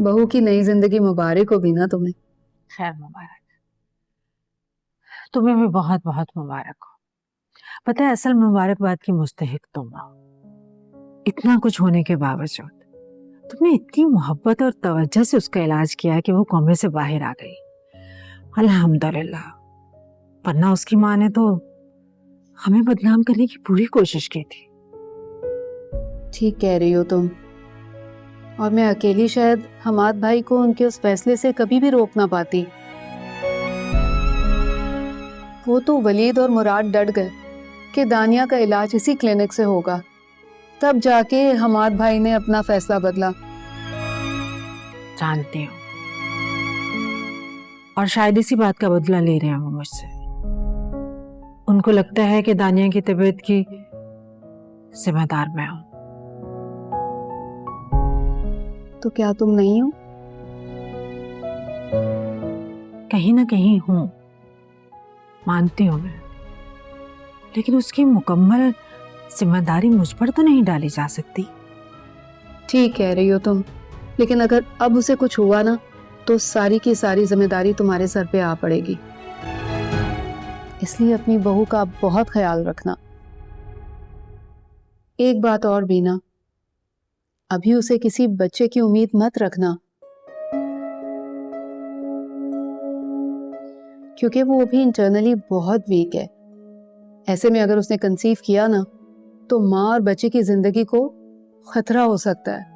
बहू की नई जिंदगी मुबारक हो भी ना तुम्हें। खैर मुबारक, तुम्हें भी बहुत बहुत मुबारक हो। पता है असल मुबारकबाद की मुस्तहिक तुम हो। इतना कुछ होने के बावजूद तुमने इतनी मोहब्बत और तवज्जो से उसका इलाज किया कि वो कोमे से बाहर आ गई। अल्हम्दुलिल्लाह। वरना उसकी माँ ने तो हमें बदनाम करने की पूरी कोशिश की थी। ठीक कह रही हो तुम, और मैं अकेली शायद हमाद भाई को उनके उस फैसले से कभी भी रोक ना पाती। वो तो वलीद और मुराद डट गए कि दानिया का इलाज इसी क्लिनिक से होगा, तब जाके हमाद भाई ने अपना फैसला बदला। जानती हूँ, और शायद इसी बात का बदला ले रहे हैं वो मुझसे। उनको लगता है कि दानिया की तबीयत की जिम्मेदार मैं हूं। तो क्या तुम नहीं हो? कहीं ना कहीं हूं, मानती हूं मैं, लेकिन उसकी मुकम्मल जिम्मेदारी मुझ पर तो नहीं डाली जा सकती। ठीक कह रही हो तुम, लेकिन अगर अब उसे कुछ हुआ ना तो सारी की सारी जिम्मेदारी तुम्हारे सर पे आ पड़ेगी। इसलिए अपनी बहू का बहुत ख्याल रखना। एक बात और भी ना, अभी उसे किसी बच्चे की उम्मीद मत रखना, क्योंकि वो अभी इंटरनली बहुत वीक है। ऐसे में अगर उसने कंसीव किया ना तो माँ और बच्चे की जिंदगी को खतरा हो सकता है।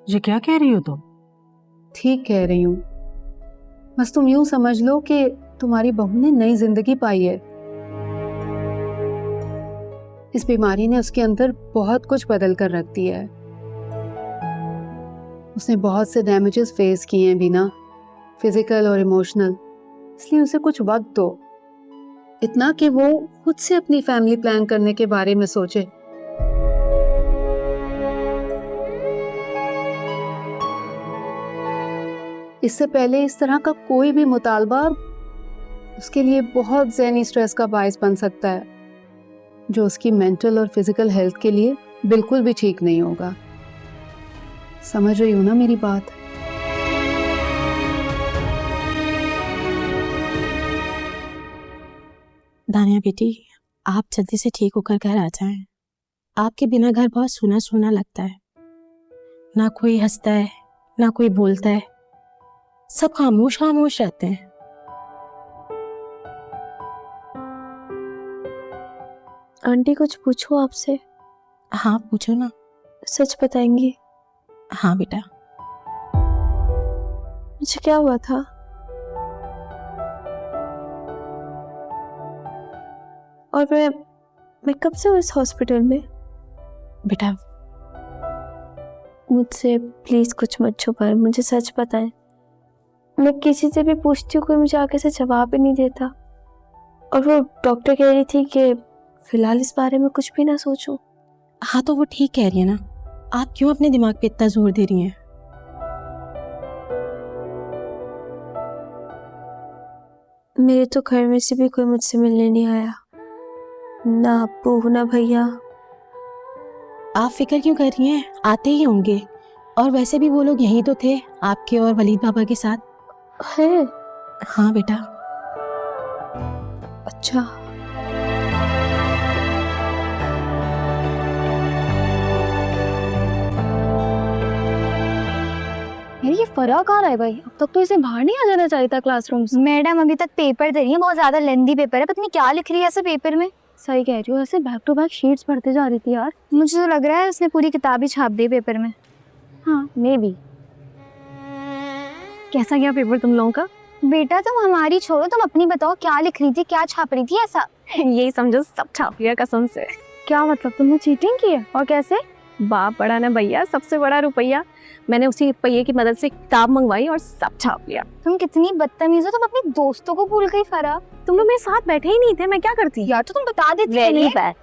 ये क्या कह रही हो तुम? ठीक कह रही हूँ, बस तुम यूं समझ लो कि तुम्हारी बहू ने नई जिंदगी पाई है। इस बीमारी ने उसके अंदर बहुत कुछ बदल कर रख दिया है। उसने बहुत से डैमेजेस फेस किए हैं बिना, फिजिकल और इमोशनल। इसलिए उसे कुछ वक्त दो, इतना कि वो खुद से अपनी फैमिली प्लान करने के बारे में सोचे। इससे पहले इस तरह का कोई भी मुतालबा उसके लिए बहुत ज़हनी स्ट्रेस का बायस बन सकता है, जो उसकी मेंटल और फिजिकल हेल्थ के लिए बिल्कुल भी ठीक नहीं होगा। समझ रही हो ना मेरी बात? दानिया बेटी, आप जल्दी से ठीक होकर घर आ जाएं। आपके बिना घर बहुत सूना सूना लगता है। ना कोई हंसता है, ना कोई बोलता है, सब खामोश खामोश रहते हैं। आंटी कुछ पूछो आपसे? हाँ पूछो ना। सच बताएंगी? हाँ बेटा। मुझे क्या हुआ था? और मैं कब से हूँ इस हॉस्पिटल में? बेटा मुझसे प्लीज कुछ मत छुपाए, मुझे सच बताएं। मैं किसी से भी पूछती हूँ, कोई मुझे आगे से जवाब ही नहीं देता। और वो डॉक्टर कह रही थी कि फिलहाल इस बारे में कुछ भी ना सोचूं। हाँ तो वो ठीक कह रही है ना, आप क्यों अपने दिमाग पे इतना जोर दे रही हैं? मेरे तो घर में से भी कोई मुझसे मिलने नहीं आया, ना अब्बू ना भैया। आप फिक्र क्यों कर रही हैं? आते ही होंगे। और वैसे भी वो लोग यहीं तो थे आपके और वलीद बाबा के साथ। है? हाँ बेटा। अच्छा। यार ये फरा कहाँ रहा है भाई? अब तक तो इसे बाहर नहीं आ जाना चाहिए था क्लासरूम से। मैडम अभी तक पेपर दे रही है, बहुत ज्यादा लेंदी पेपर है, पता नहीं क्या लिख रही है ऐसे पेपर में। सही कह रही हो, ऐसे बैक टू बैक शीट्स पढ़ते जा रही थी यार। मुझे तो लग रहा है उसने पूरी किताब ही छाप दी पेपर में। हाँ मे बी। कैसा गया पेपर तुम लोगों का? बेटा तुम हमारी छोड़ो, तुम अपनी बताओ, क्या लिख रही थी, क्या छाप रही थी ऐसा? यही समझो, सब छाप लिया कसम से। क्या मतलब, तुमने चीटिंग की है? और कैसे? बाप बड़ा ना भैया, सबसे बड़ा रुपया। मैंने उसी पहिए की मदद से किताब मंगवाई और सब छाप लिया। तुम कितनी बदतमीज हो, तुम अपने दोस्तों को भूल गई फरा। तुम लोग मेरे साथ बैठे ही नहीं थे, मैं क्या करती? यार तो तुम बता देती। Very bad.